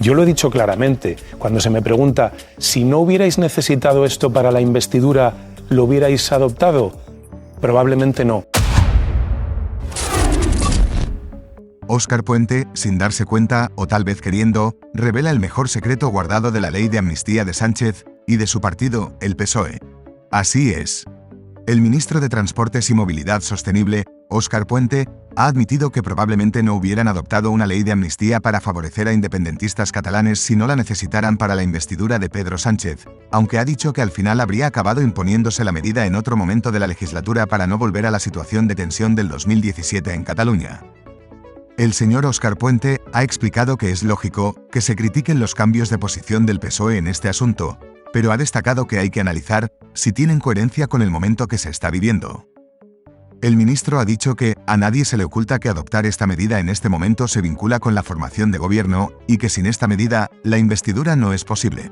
Yo lo he dicho claramente, cuando se me pregunta, si no hubierais necesitado esto para la investidura, ¿lo hubierais adoptado? Probablemente no. Óscar Puente, sin darse cuenta, o tal vez queriendo, revela el mejor secreto guardado de la ley de amnistía de Sánchez y de su partido, el PSOE. Así es. El ministro de Transportes y Movilidad Sostenible, Óscar Puente, ha admitido que probablemente no hubieran adoptado una ley de amnistía para favorecer a independentistas catalanes si no la necesitaran para la investidura de Pedro Sánchez, aunque ha dicho que al final habría acabado imponiéndose la medida en otro momento de la legislatura para no volver a la situación de tensión del 2017 en Cataluña. El señor Óscar Puente ha explicado que es lógico que se critiquen los cambios de posición del PSOE en este asunto, pero ha destacado que hay que analizar si tienen coherencia con el momento que se está viviendo. El ministro ha dicho que a nadie se le oculta que adoptar esta medida en este momento se vincula con la formación de gobierno y que sin esta medida, la investidura no es posible.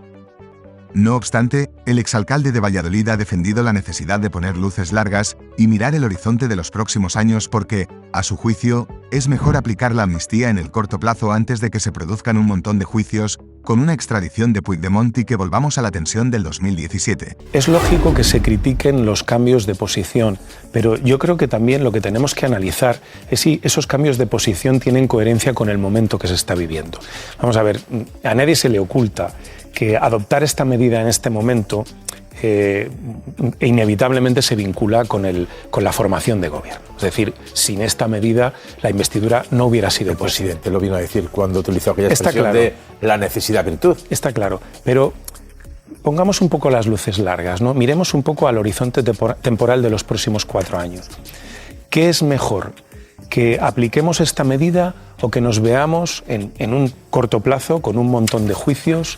No obstante, el exalcalde de Valladolid ha defendido la necesidad de poner luces largas y mirar el horizonte de los próximos años porque, a su juicio, es mejor aplicar la amnistía en el corto plazo antes de que se produzcan un montón de juicios con una extradición de Puigdemont y que volvamos a la tensión del 2017. Es lógico que se critiquen los cambios de posición, pero yo creo que también lo que tenemos que analizar es si esos cambios de posición tienen coherencia con el momento que se está viviendo. Vamos a ver, a nadie se le oculta que adoptar esta medida en este momento inevitablemente se vincula con la formación de gobierno. Es decir, sin esta medida la investidura no hubiera sido posible. El presidente lo vino a decir cuando utilizó aquella expresión de la necesidad-virtud. Está claro, pero pongamos un poco las luces largas, ¿no? Miremos un poco al horizonte temporal de los próximos 4 años. ¿Qué es mejor? ¿Que apliquemos esta medida o que nos veamos en un corto plazo con un montón de juicios,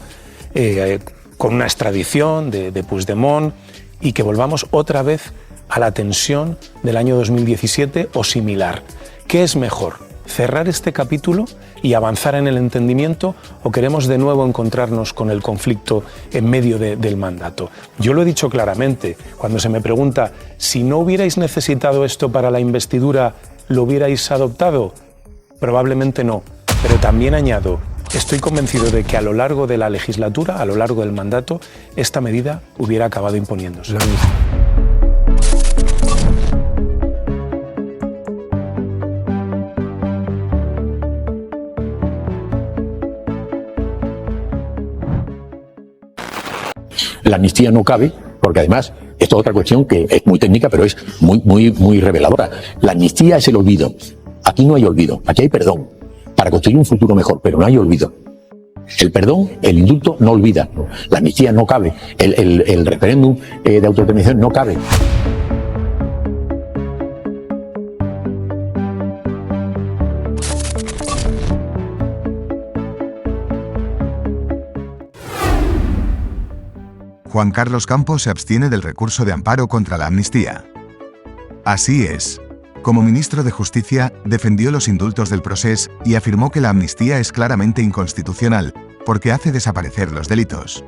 con una extradición de Puigdemont y que volvamos otra vez a la tensión del año 2017 o similar? ¿Qué es mejor? ¿Cerrar este capítulo y avanzar en el entendimiento o queremos de nuevo encontrarnos con el conflicto en medio del mandato? Yo lo he dicho claramente, cuando se me pregunta, si no hubierais necesitado esto para la investidura, ¿lo hubierais adoptado? Probablemente no, pero también añado, estoy convencido de que a lo largo de la legislatura, a lo largo del mandato, esta medida hubiera acabado imponiéndose. La amnistía no cabe, porque además, esto es otra cuestión que es muy técnica, pero es muy reveladora. La amnistía es el olvido. Aquí no hay olvido, aquí hay perdón, para construir un futuro mejor, pero no hay olvido. El perdón, el indulto no olvida. La amnistía no cabe. El referéndum de autodeterminación no cabe. Juan Carlos Campo se abstiene del recurso de amparo contra la amnistía. Así es. Como ministro de Justicia, defendió los indultos del Procés y afirmó que la amnistía es claramente inconstitucional, porque hace desaparecer los delitos.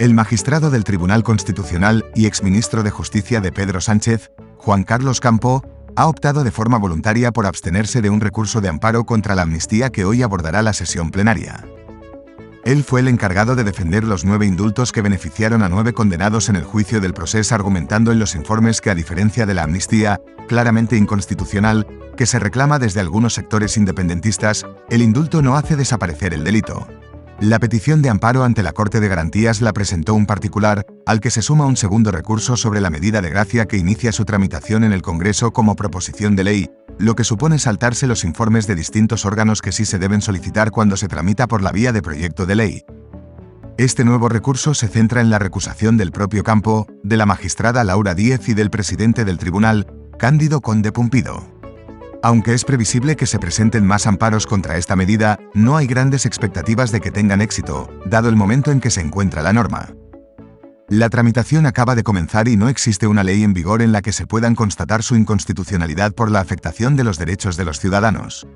El magistrado del Tribunal Constitucional y exministro de Justicia de Pedro Sánchez, Juan Carlos Campo, ha optado de forma voluntaria por abstenerse de un recurso de amparo contra la amnistía que hoy abordará la sesión plenaria. Él fue el encargado de defender los 9 indultos que beneficiaron a 9 condenados en el juicio del Procés, argumentando en los informes que, a diferencia de la amnistía, claramente inconstitucional, que se reclama desde algunos sectores independentistas, el indulto no hace desaparecer el delito. La petición de amparo ante la Corte de Garantías la presentó un particular, al que se suma un segundo recurso sobre la medida de gracia que inicia su tramitación en el Congreso como proposición de ley, lo que supone saltarse los informes de distintos órganos que sí se deben solicitar cuando se tramita por la vía de proyecto de ley. Este nuevo recurso se centra en la recusación del propio Campo, de la magistrada Laura Díez y del presidente del tribunal, Cándido Conde Pumpido. Aunque es previsible que se presenten más amparos contra esta medida, no hay grandes expectativas de que tengan éxito, dado el momento en que se encuentra la norma. La tramitación acaba de comenzar y no existe una ley en vigor en la que se puedan constatar su inconstitucionalidad por la afectación de los derechos de los ciudadanos.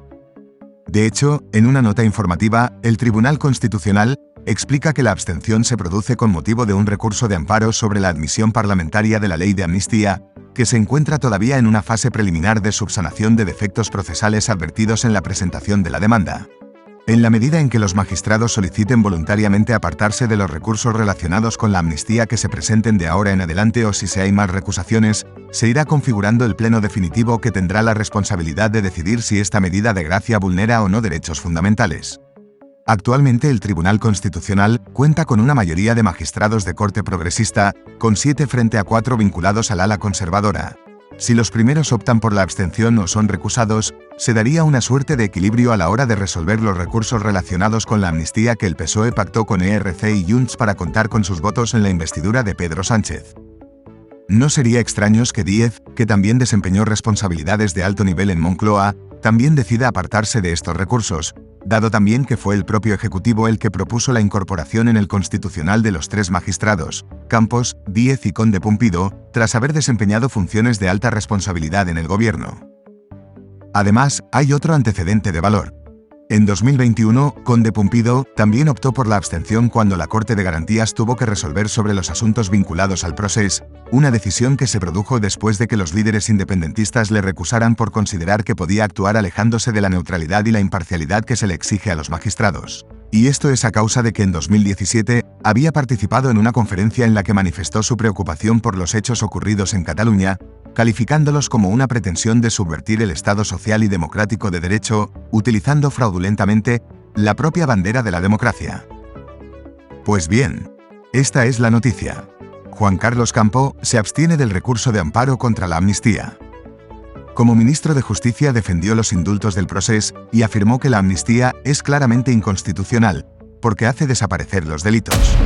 De hecho, en una nota informativa, el Tribunal Constitucional explica que la abstención se produce con motivo de un recurso de amparo sobre la admisión parlamentaria de la ley de amnistía, que se encuentra todavía en una fase preliminar de subsanación de defectos procesales advertidos en la presentación de la demanda. En la medida en que los magistrados soliciten voluntariamente apartarse de los recursos relacionados con la amnistía que se presenten de ahora en adelante o si se hay más recusaciones, se irá configurando el pleno definitivo que tendrá la responsabilidad de decidir si esta medida de gracia vulnera o no derechos fundamentales. Actualmente el Tribunal Constitucional cuenta con una mayoría de magistrados de corte progresista, con 7 frente a 4 vinculados al ala conservadora. Si los primeros optan por la abstención o son recusados, se daría una suerte de equilibrio a la hora de resolver los recursos relacionados con la amnistía que el PSOE pactó con ERC y Junts para contar con sus votos en la investidura de Pedro Sánchez. No sería extraño que Díez, que también desempeñó responsabilidades de alto nivel en Moncloa, también decida apartarse de estos recursos, dado también que fue el propio Ejecutivo el que propuso la incorporación en el Constitucional de los 3 magistrados, Campos, Díez y Conde Pumpido, tras haber desempeñado funciones de alta responsabilidad en el gobierno. Además, hay otro antecedente de valor. En 2021, Conde Pumpido también optó por la abstención cuando la Corte de Garantías tuvo que resolver sobre los asuntos vinculados al procés, una decisión que se produjo después de que los líderes independentistas le recusaran por considerar que podía actuar alejándose de la neutralidad y la imparcialidad que se le exige a los magistrados. Y esto es a causa de que en 2017 había participado en una conferencia en la que manifestó su preocupación por los hechos ocurridos en Cataluña, calificándolos como una pretensión de subvertir el Estado social y democrático de derecho, utilizando fraudulentamente la propia bandera de la democracia. Pues bien, esta es la noticia. Juan Carlos Campo se abstiene del recurso de amparo contra la amnistía. Como ministro de Justicia defendió los indultos del procés y afirmó que la amnistía es claramente inconstitucional, porque hace desaparecer los delitos.